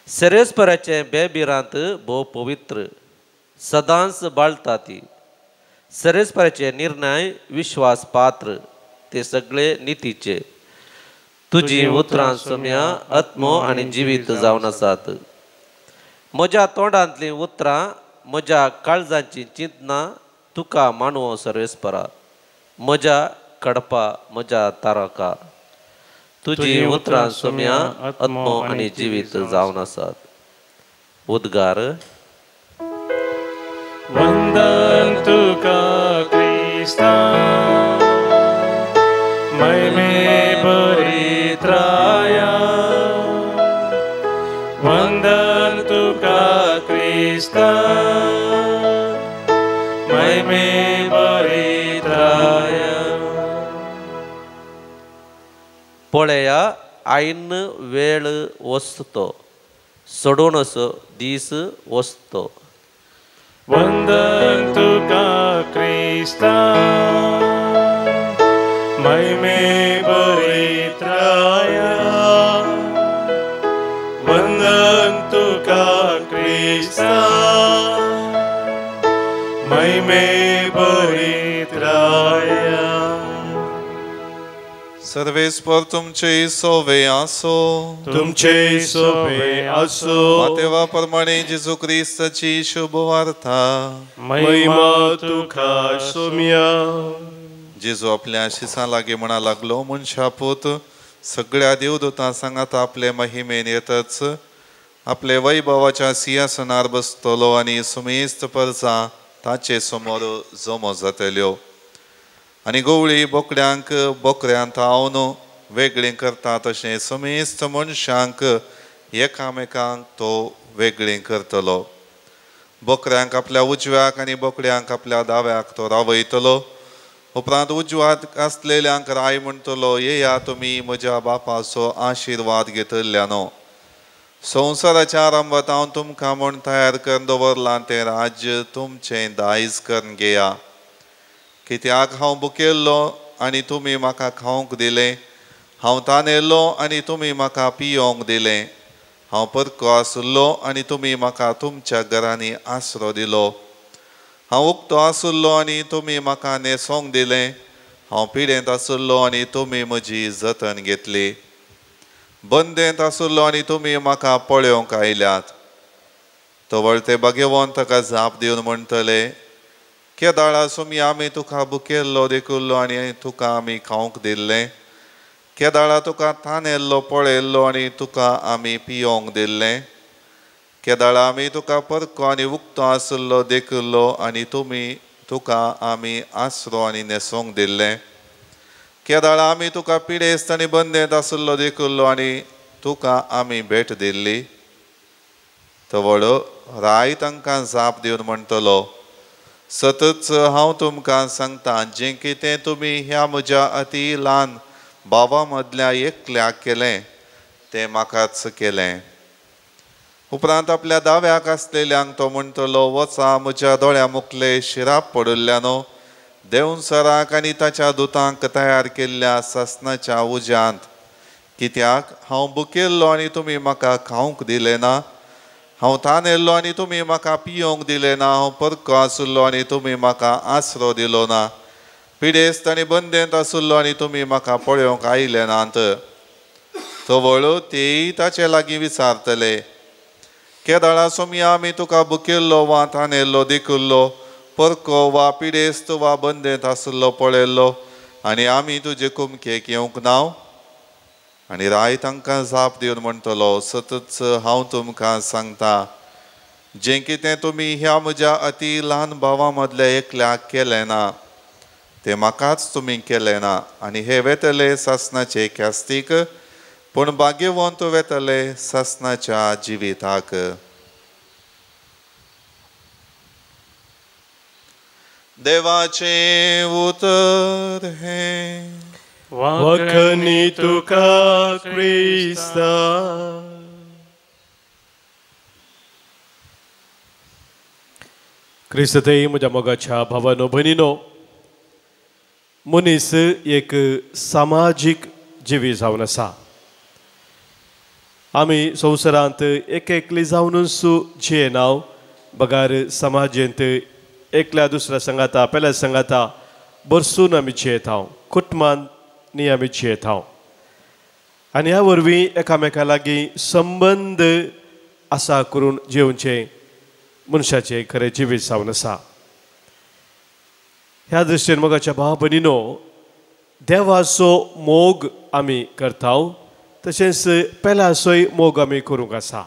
सर्वेस्पराचे बेबिरांत भोव पवित्र सदांच बाळटा ती. सर्वेस्पराचे निर्णय विश्वास पात्र ते सगळे नीतीचे. तुझी उतरां सोम्या आत्मो आनी जिवीत जावन आसात. म्हज्या तोंडांतलीं उतरां म्हज्या काळजांची चिंतना तुका मानवो सर्वेस्परा. म्हज्या कडपा म्हज्या तारका. तुजी उतरां सोम्या आत्मो आनी जिवीत जावन आसात. उद्गार. वंदन तुका क्रिस्ता, महिमे परित्राया. वंदन तुका क्रिस्ता, महिमे परित्राया. पळया आईन वेळ वसतो, सोडूनच दीस वसतो. वंदन तुका क्रिस्ता, महिमे परित्राया. वंदन तुका क्रिस्ता, महिमे परित्राया. सर्वेस्पर तुमचे सोवे आसो. तुमचे सोबे असो. मातेवा प्रमाणे जेजू ख्रिस्ताची शुभ वार्ता. महिमा तुका सोम्या. जेजू आपल्या शिसा लागी म्हणा लागलो, मनशा पूत सगळ्या देवदूतां सांगात आपले महिमेन येतच आपले वैभवाच्या सिंहासनार बसतलो आनी सुमेस्त परसां ताचे समोर जमो जातल्यो. आनी गवळी बोकड्यांक बोकऱ्यांत थावन वेगळीं करता तशें समेस्त मनशांक एकामेकांक तो वेगळीं करतलो. बोकऱ्यांक आपल्या उजव्याक आनी बोकड्यांक आपल्या दाव्याक तो रावयतलो. उपरांत उजवात आसलेल्यांक राय म्हणटलो, येया तुमी म्हज्या बापाचो आशिर्वाद घेतल्यानो. संवसाराच्या आरंभात हांव तुमकां म्हूण तयार करून दवरलां तें राज्य तुमचें दायज करून घेया. कित्याक हांव भुकेल्लो आनी तुमी म्हाका खावंक दिलें. हांव तानेल्लो आनी तुमी म्हाका पियोंक दिलें. हांव परको आसुल्लो आनी तुमी म्हाका तुमच्या घरांनी आसरो दिलो. हांव उक्तो आसुल्लो आनी तुमी म्हाका न्हेसोंक दिलें. हांव पिडेंत आसुल्लो आनी तुमी म्हजी जतन घेतली. बंदेंत आसुल्लो आनी तुमी म्हाका पळोवंक आयल्यात. तवळ ते भाग्यवान ताका जाप दिवन म्हणटले, केदाळा सोमी आमी तुका भुकेल्लो देखुल्लो आनी तुका आमी खावंक दिल्लें. केदाळा तुका तानेल्लो पळयल्लो आनी तुका आमी पियोंक दिल्लें. केदाळा आमी तुका परको आनी उक्तो आसुल्लो देखुल्लो आनी तुका आमी आसरो आनी न्हेसोंक दिल्लें. केदाळा आमी तुका पिडेस्त आनी बंदेंत आसुल्लो देखुल्लो आनी तुका आमी भेट दिल्ली. तवळ राय तांकां जाप दिवन म्हणटलो, सतत हांव तुमकां सांगता, जें कितें तुमी ह्या म्हज्या अती ल्हान भावा मदल्या एकल्याक केलें तें म्हाकाच केलें. उपरांत आपल्या दाव्याक आसलेल्यांक तो म्हणटलो, वचा म्हज्या दोळ्या मुखले शिराप पडुल्ल्यानो देंवसराक आनी ताच्या दुतांक तयार केल्ल्या सासणाच्या उज्यांत. कित्याक हांव भुकेल्लो आनी तुमी म्हाका खावंक दिलें ना. हांव तानेल्लो आनी तुमी म्हाका पियोंक दिलें ना. हांव परको आसुल्लो आनी तुमी म्हाका आसरो दिलो ना. पिडेस्त आनी बंदेंत आसुल्लो आनी तुमी म्हाका पळोवंक आयले नात. तवळ तेय ताचे लागीं विचारतले, केदाळा सोमी आमी तुका भुकेल्लो वा तानेल्लो देखुल्लो, परको वा पिडेस्त वा बंदेंत आसुल्लो पळयल्लो आनी आमी तुजे कुमकेक येवंक ना? आनी राय तांकां जाप दिवन म्हणटलो, सतत हांव तुमकां सांगता, जें कितें तुमी ह्या म्हज्या अती ल्हान भावा मदल्या एकल्याक केलें ना तें म्हाकाच तुमी केलें ना. आनी हे वेतले सासणाचे ख्यास्तीक, पूण भाग्यवंत वेतले सासणाच्या जिविताक. देवाचे उतर हे वखणी तुका क्रिस्ता. क्रिस्तते म्हज्या मोगाच्या भावानो भयणीनो, मनीस एक सामाजीक जिवी जावन आसा. आमी संवसारांत एक एकली जावनूच जियेनाव, बगार समाजेंत एकल्या दुसऱ्या सांगाता पहिल्या सांगाता बरसून आमी जियेत हांव कुटुंबांनी आमी जियेत हांव आनी ह्या वरवीं एकामेका लागीं संबंद आसा करून जिवचे मनशाचें खरें जिवीत जावन आसा. ह्या दृश्टीन मोगाच्या भाव भयणीनो देवाचो मोग आमी करता तशेंच पेलाचोय मोग आमी करूंक आसा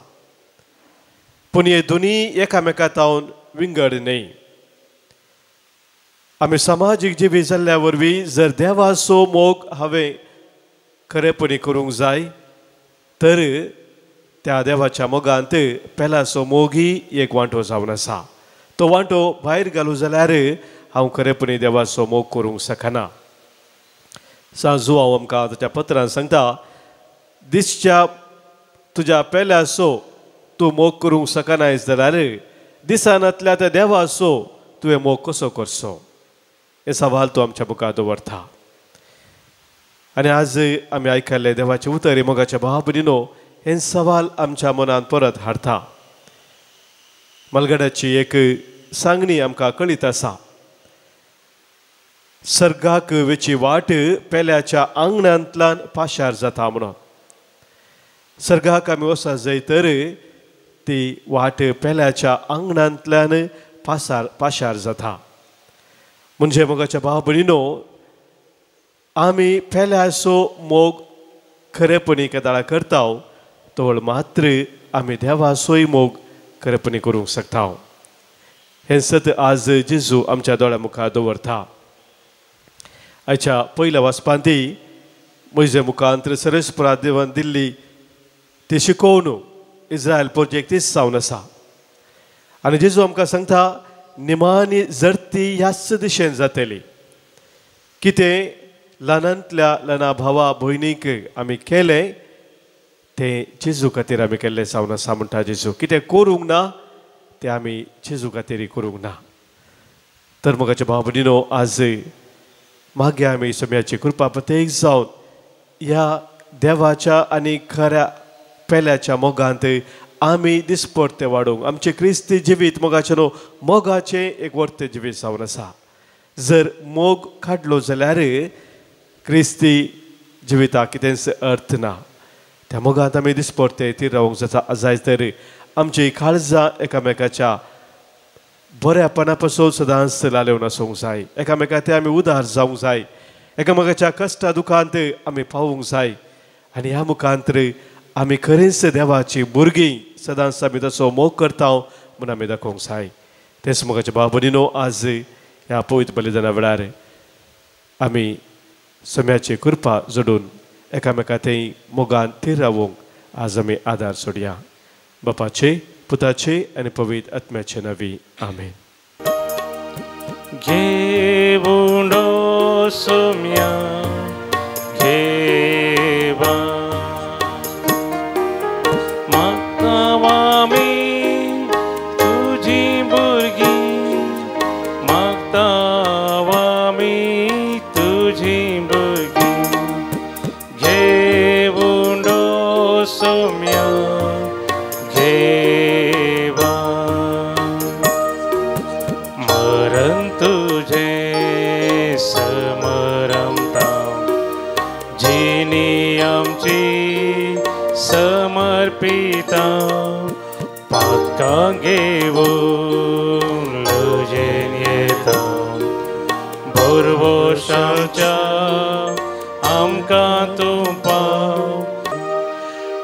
पूण हे दोनी एकामेकांतावन विंगड न्ही. आमी सामाजीक जिवीत जाल्ल्या वरवीं जर देवाचो मोग हांवें खरेपणी करूंक जाय तर त्या देवाच्या मोगांत पेलाचो मोगय एक वांटो जावन आसा. तो वांटो भायर घालूं जाल्यार हांव खरेपणी देवाचो मोग करूंक शकना. सांजू हांव आमकां ताच्या पत्रांत सांगता दिसच्या तुज्या पेल्याचो तूं मोग करूंक शकनाय जाल्यार दिसांतल्या त्या देवाचो तुवें मोग कसो करचो हे सवाल तूं आमच्या मुखार दवरता. आनी आज आमी आयकल्ले देवाचे उतर मोगाच्या भाव भयणीनो हे सवाल आमच्या मनांत परत हाडटा. मलगड्याची एक सांगणी आमकां कळीत आसा. सर्गाक वेची वाट पेल्याच्या आंगणांतल्यान पाशार जाता म्हणून. सर्गाक आमी वचत जाय तर ती वाट पेल्याच्या आंगणांतल्यान पाशार जाता. म्हणजे मोगाच्या भाव भयणीनो आमी पेल्याचो मोग खरेपणी केदाळा करता तोळ मात्र आमी देवाचोय मोग खरेपणी करूंक शकता. हें सत आज जेजू आमच्या दोळ्या मुखार दवरता. आयच्या पयल्या वाचपांती म्हजे मुखांतर सरस्पुरा देवान दिल्ली ती शिकोवन इस्रायल प्रोजेक्ट तीच जावन आसा. आनी जेजू आमकां सांगता निमाणी जर्ती ह्याच दिशेन जातली. कितें ल्हानांतल्या ल्हाना भावा भयणीक आमी केलें तें जेजू खातीर आमी केल्लें जावन आसा म्हणटा जेजू. कितें करूंक ना तें आमी जेजू खातीर करूंक ना. तर मोगाच्या भाव भयणीनो आज मागे आमी समेयाची कृपा प्रत्येक जावन ह्या देवाच्या आनी खऱ्या पेल्याच्या मोगांत आमी दिसपट्टे वाडूंक आमचें क्रिस्ती जिवीत मोगाचें न्हू मोगाचें एक वर्त जिवीत जावन आसा. जर मोग काडलो जाल्यार क्रिस्ती जिविताक कितेंच अर्थ ना. त्या मोगांत आमी दिसपट्टे ती रावूंक जाता जाय तर आमची काळजां एकामेकाच्या बऱ्यापणा पासून सदांच लालेवन आसूंक जाय. एकामेका ते आमी उदार जावंक जाय. एकामेकाच्या कश्टा दुखांत आमी पावूंक जाय. आनी ह्या मुखांतर आमी खरेंच देवाची भुरगीं सदांच आमी तसो मोग करता म्हूण आमी दाखोवंक जाय. तेच मोगाचे भाव भयणीनो आज ह्या पवित्र बलिदाना वेळार आमी समेयाची कृपा जोडून एकामेका थंय मोगान थीर रावूंक आज आमी आदार सोडया. बापाचे पुताचे आनी पवित्र आत्म्याचे नवी आमेन. घेवुंडो सोम्या घेवा मागतावामी तुजी भुरगीं मागतावामी तुजी भुरगीं घेवुंडो सोम्या घेवा मरण तुझे समरमता जिनी आमची समर्पिता पातकां घेवून लजेन येता भरवशाच्या आमकां तूं पाव.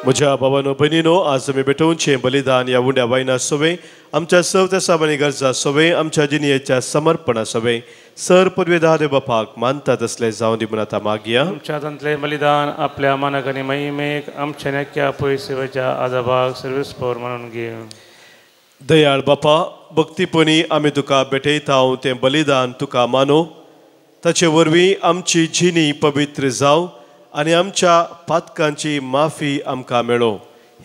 म्हज्या भावानो भयणीनो आज आमी भेटोवचें बलिदान ह्या उंड्या वायना सोवे आमच्या सवत्या सामानी गरजा सोवे आमच्या जिणयेच्या समर्पणा सोवे सर पदवेदार बापाक मानता तसले जावं दी म्हूण आतां मागया. आमच्या तंतले बलिदान आपल्या मानक आनी महिमेक आमच्या नेक्या पयसेवेच्या आदाबाक सर्वेस्पर म्हणून घे. दयाळ बापा भक्तीपणी आमी तुका भेटयता तें बलिदान तुका मानो ताचे वरवीं आमची जिणी पवित्र जावं आनी आमच्या पातकांची माफी आमकां मेळो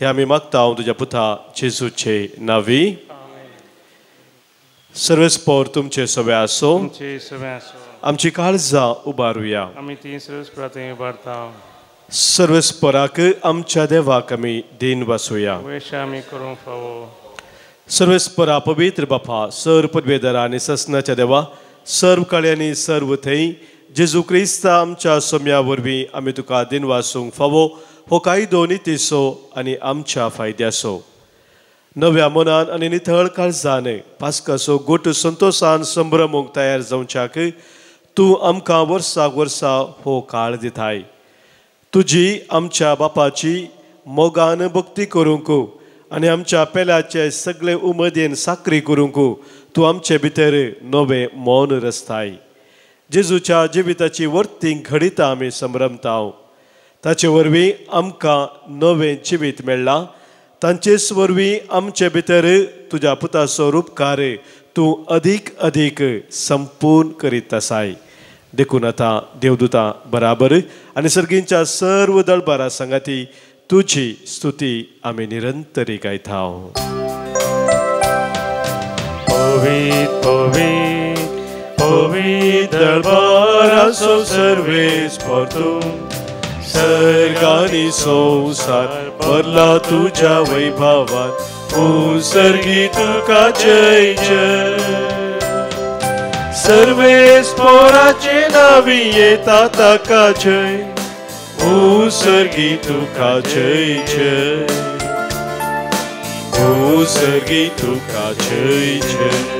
हे आमी मागता तुज्या पुता जेजूचे नांवी. सर्वेस्पर तुमचे सवे आसो. आमची काळजां उबारुया. आमी ती सर्वेस्परा थंय उबारता. सर्वेस्पराक आमच्या देवाक आमी दिन वासुया. वेश आमी करूंक फावो. सर्वेस्परा पवित्र बापा सर्व पदवेदारा आनी ससनाच्या देवा सर्व काळ्यांनी सर्व थंय जेजू क्रिस्ता आमच्या सोम्या वरवीं आमी तुका दिन वासूंक फावो हो कायदो नितीसो आनी आमच्या फायद्याचो नव्या मनान आनी नितळ काळजान पास्काचो गोट संतोषान संभ्रमूंक तयार जावच्याक तूं आमकां वर्साक वर्सा हो काळ दिताय तुजी आमच्या बापाची मोगान भक्ती करूंक आनी आमच्या पेल्याचे सगळे उमेदीन साकरी करूंक तूं आमचे भितर नवे मौन रचताय जेजूच्या जिविताची वर्ती घडिता आमी संभ्रमता ताचे वरवीं आमकां नवें जिवीत मेळ्ळां तांचेच वरवीं आमचे भितर तुज्या पुताचो उपकार तूं अदीक अदीक संपूर्ण करीत आसाय देखून आतां देवदूतां बराबर आनी सर्गींच्या सर्व दळबारा सांगाती तुजी स्तुती आमी निरंतरी गायता पवित्र पवित्र पवित्र दळबाराचो सर्वेस्पर तूं सर्गानी संसार भरला तुझ्या वैभवान सर्गी तुका जय जय सर्वेस्पराचे नावी येता ताका जय सर्गी तुका जय जय सर्गी तुका जय जय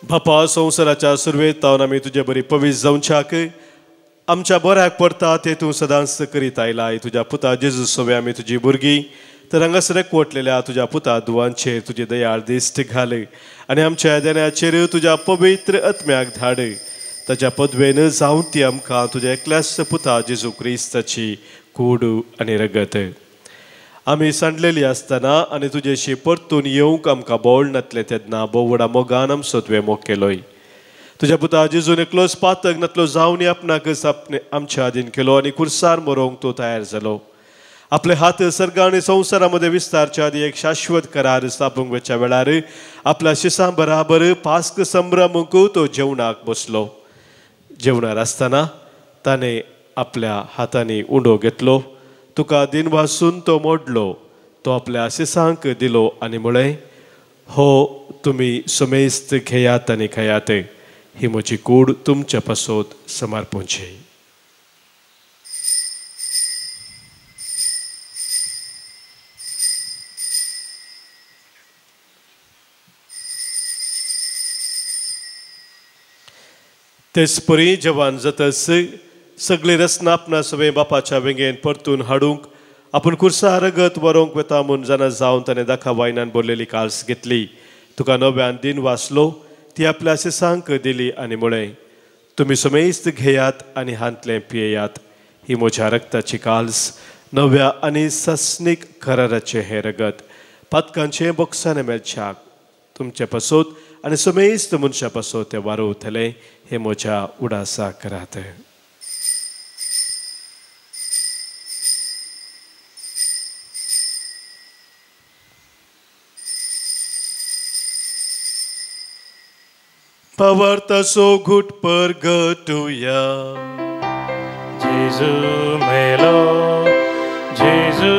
बापा संवसाराच्या सुरवेत तावन आमी तुजे बरी पवित्र जावच्याक आमच्या बऱ्याक पडटा ते तूं सदांच करीत आयलाय तुज्या पुता जेजू सोवे आमी तुजी भुरगीं तर हांगासर एकवटलेल्या तुज्या पुता दुवांचेर तुजे दयाळ दिश्ट घाल आनी आमच्या देण्याचेर तुज्या पवित्र आत्म्याक धाड ताच्या पदवेन जावन ती आमकां तुज्या एकल्याच पुता जेजू क्रिस्ताची कूड आनी रगत आमी सांडलेली आसतना आनी तुजेशी परतून येवंक आमकां बोळ नातले तेन्ना बोवडा मोगान आमचो तुवें मोग केलोय तुज्या पुता जेजून एकलोच पातक नातलो जावन आपणाकच आमच्या आदीन केलो आनी कुर्सार मरोवंक तो तयार जालो आपले हात सर्गा आनी संवसारा मदें विस्तारच्या आदी एक शाश्वत करार स्थापूंक वेच्या वेळार आपल्या शिसां बराबर पास्क संभ्रमूंक तो जेवणाक बसलो जेवणार आसतना ताणें आपल्या हातांनी उंडो घेतलो तुका दिन वासून तो मोडलो तो आपल्या शिसांक दिलो आनी म्हळें हो तुमी समेस्त घेयात आनी खायात ही म्हजी कूड तुमच्या पासत समर्पूंची तेच परी जवान जातस सगळी रचना आपणा सवे बापाच्या वेंगेन परतून हाडूंक आपूण कुर्सा रगत व्हरोंक वेता म्हूण जाणा जावन ताणें दाखा वायनान भरलेली काल्स घेतली तुका नव्यान दिन वाचलो ती आपल्या शिसांक दिली आनी म्हळें तुमी समेस्त घेयात आनी हांतलें पियेयात ही म्हज्या रक्ताची काल्स नव्या आनी सस्नीक कराराचें हें रगत पातकांचें बोक्साने मेळच्याक तुमचे पासत आनी समेस्त मनशा पासत तें वारोवतलें हे म्हज्या उडासा करात पवर्तसो घुट परगटुया जेजू मेलो जेजू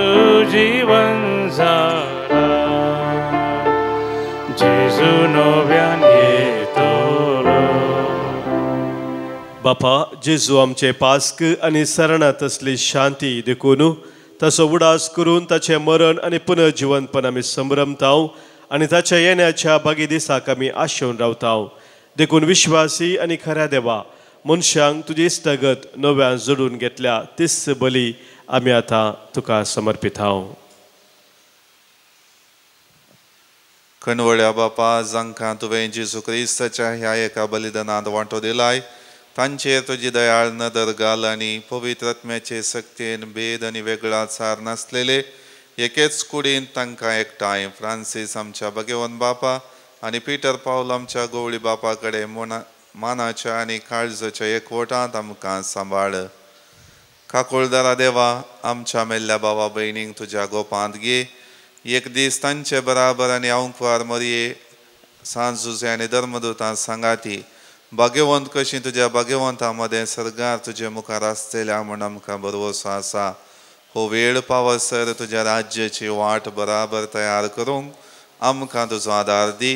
जीवन जाला जेजू नव्यान येतलो बापा जेजू आमचे पास्क आनी सरणात असली शांती देखून तसो उडास करून ताचें मरण आनी पुनर्जिवनपण आमी संभ्रमतांव आनी ताच्या येण्याच्या बागी दिसाक आमी आशेवन रावतांव देखून विश्वासी आनी खऱ्या देवा मनशांक तुजी इश्टगत नव्यान जोडून घेतल्या तीच बली आमी आतां तुका समर्पितांव कणवळ्या बापा जांकां तुवें जेजू क्रिस्ताच्या ह्या एका बलिदानांत वांटो दिलाय तांचेर तुजी दयाळ नदर घाल आनी पवित्र आत्म्याचे सक्तीन भेद आनी वेगळा चार नासलेले एकेच कुडीन तांकां एकठांय फ्रांसीस आमच्या भगवन बापा आनी पिटर पावल आमच्या गवळी बापा कडेन मानाच्या आनी काळजाच्या एकवटांत आमकां सांबाळ काकुळदारा देवा आमच्या मेल्ल्या भावा भयणींक तुज्या गोपांत घे एक दीस तांचे बराबर आनी अंकवार मरये सांजुजे आनी धर्मदूतां सांगाती भाग्यवंत कशी तुज्या भाग्यवंता मदें सर्गार तुजे मुखार आसतल्या म्हूण आमकां भरवोसो आसा हो वेळ पावसर तुझ्या राज्याची वाट बराबर तयार करूंक आमकां तुजो आदार दी.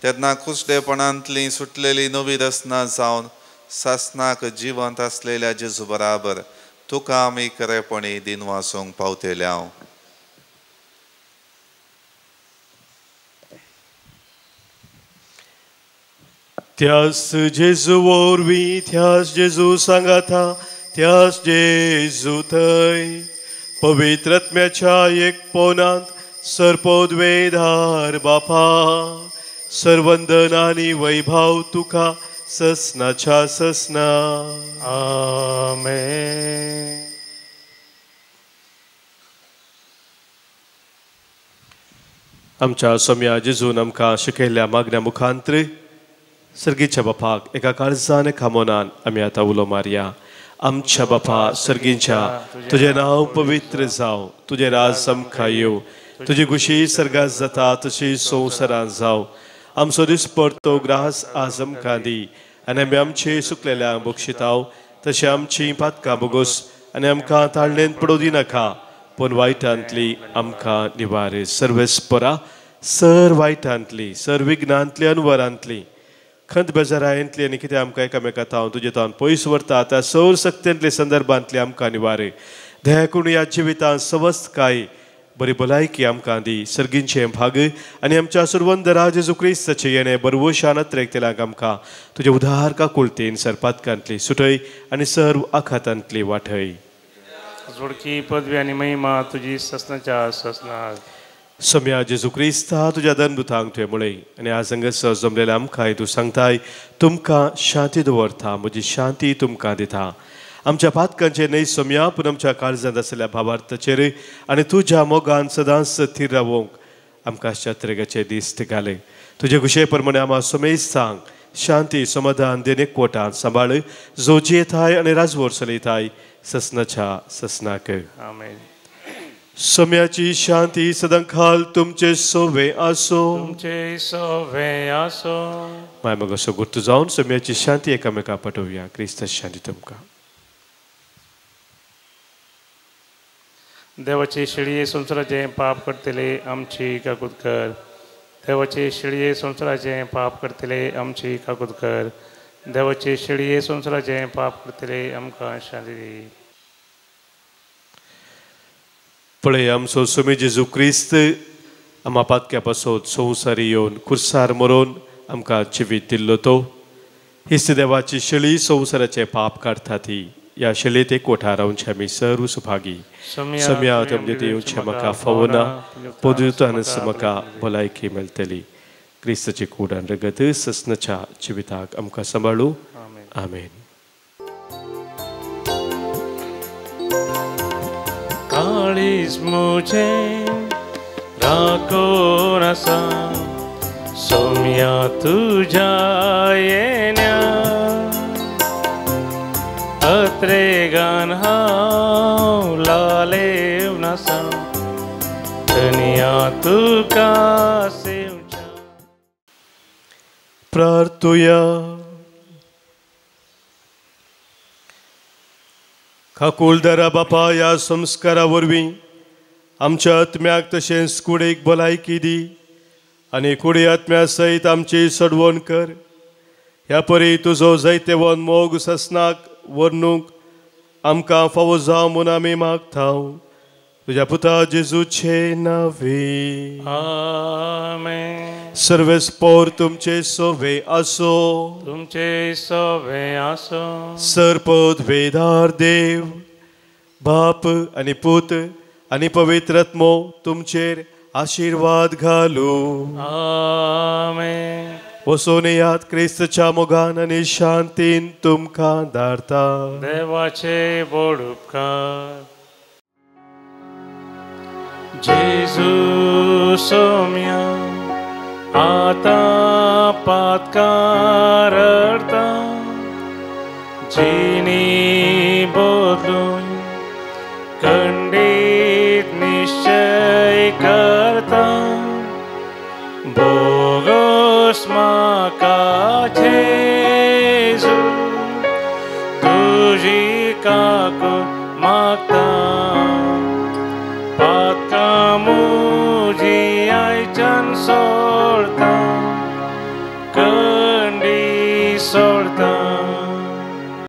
तेन्ना कुशडेपणांतली सुटलेली नवी रसना जावन सासनाक जिवंत असलेल्या जेजू बराबर तुका आमी खरेपणी दिन वासूंक पावतेल्या. त्यास जेजू वरवीं त्यास जेजू सांगाता त्यास जेजू थंय पवित्र आत्म्याच्या एकपणांत सर्पोद्वेधार बापा सर्वंदन आनी वैभव तुका ससनाच्या ससना. आमेन. आमच्या सोम्या जेजून आमकां शिकयल्ल्या मागण्या मुखांत्र सर्गीच्या बापाक एका काळजान खामोनान आमी आतां उलो मारया. आमच्या बापा सर्गीच्या तुझें नांव पवित्र जावं, तुझें राज आमकां येवं, तुजी खुशी सर्गात जाता तशी संवसारांत जावं. आमचो दिसपडतो ग्रास आज आमकां दी आनी आमी आमची सुकलेल्यांक बक्षिताव तशी आमची पातकां बोगोस आनी आमकां ताळणेंत पडूं दिनाका पूण वायटांतली आमकां निवार. सर्वेस्परा सर वायटांतली सर विघ्नांतली अनवरांतली खंत बेजारायंतली आनी कितें आमकां एकामेका तावन तुजे तावन पयस व्हरता त्या सौर सक्तेंतली संदर्भांतली आमकां निवार. दया करून ह्या जिवितांत सवस्त काय बरी भलायकी आमकां दी. सर्गींचे भाग आनी आमच्या सुरवंदरा जेजू क्रिस्ताचे येणे बरवशान त्रेकतेलांक आमकां तुजे उदार काकुळतेन सरपातकांतली सुटय आनी सर्व आखातांतली वाटय. जोडकी पदवी आनी महिमा तुजी ससनाच्या ससनाक. सोम्या जेजू क्रिस्ता तुज्या दनदुतांक तुवें म्हळें आनी आज हांगास जमलेल्या आमकांय तूं सांगताय तुमकां शांती दवरता म्हजी शांती तुमकां दिता. आमच्या पातकांचे न्हय सोम्या पूण आमच्या काळजांत आसलेल्या भावार्थाचेर आनी तुज्या मोगान सदांच स्थिर रावूंक आमकां शात्रेगाचे दीस घाले. तुजे कुशे प्रमाणे आम्हा सोमेज सांग शांती समाधान देन एकवटान सांबाळ जो जियेताय आनी राजवट चलयताय ससनाच्या ससनाक. आमेन. सोम्याची शांती सदांखाल तुमचे सोवे आसो. तुमचे सोवे आसो. माय मग असो गुर्तू जावन सोम्याची शांती एकामेका पटोवया. क्रिस्ताची शांती तुमकां. देवाची शिळये संवसाराचे पाप करतले आमची काकूत कर. देवाची शिळये संवसाराचे पाप करतले आमची काकूत कर. देवाची शिळये संवसाराचे पाप करतले आमकां शांती दी. पळय आमचो सोमी जेजू क्रिस्त आम्हा पातक्या पासत संवसारी येवन खुर्सार मरोवन आमकां जिवीत दिल्लो तो. हिस्त देवाची शिळी संवसाराचे पाप काडटा ती. ह्या शिळेत एकवटा रावचे आमी सर्व सुभागी. सोम्या तुमचे दिवचे म्हाका फावना पदुतानस म्हाका भलायकी मेळटली. क्रिस्ताची कूड आनी रगत ससनाच्या जिविताक आमकां सांबाळू. आमेन. काळीज मुझे राखून आसा सोम्या तुझ्या येण्या. अत्रेगान हांव लालेवन आसा दुनिया तुका सेवच्या. प्रार्थुया. काकुळदारा बापा ह्या संस्कारा वरवीं आमच्या आत्म्याक तशेंच कुडीक भलायकी दी आनी कुडी आत्म्या सयत आमची सडवण कर. ह्या परी तुजो जायते वन मोग ससनाक वर्णूक आमकां फावो जावं म्हूण आमी मागतांव तुज्या पुता जेजूचे नांवी. आमेन. सर्वेस्पोर तुमचे सोवे आसो. तुमचे सोवे आसो. सरपद वेदार देव बाप आनी पूत आनी पवित्र आत्मो तुमचेर आशिर्वाद घालू. आमेन. वसोन यात क्रिस्ताच्या मोगान आनी शांतीन तुमकां धाडटा. देवाचे बोड उपकार. जेजू सोम्या आतां पातकार रडता जिनी बदलून खंडीत निश्चय करता. बोगोस म्हाका जेजू तुजी काकूट मागता.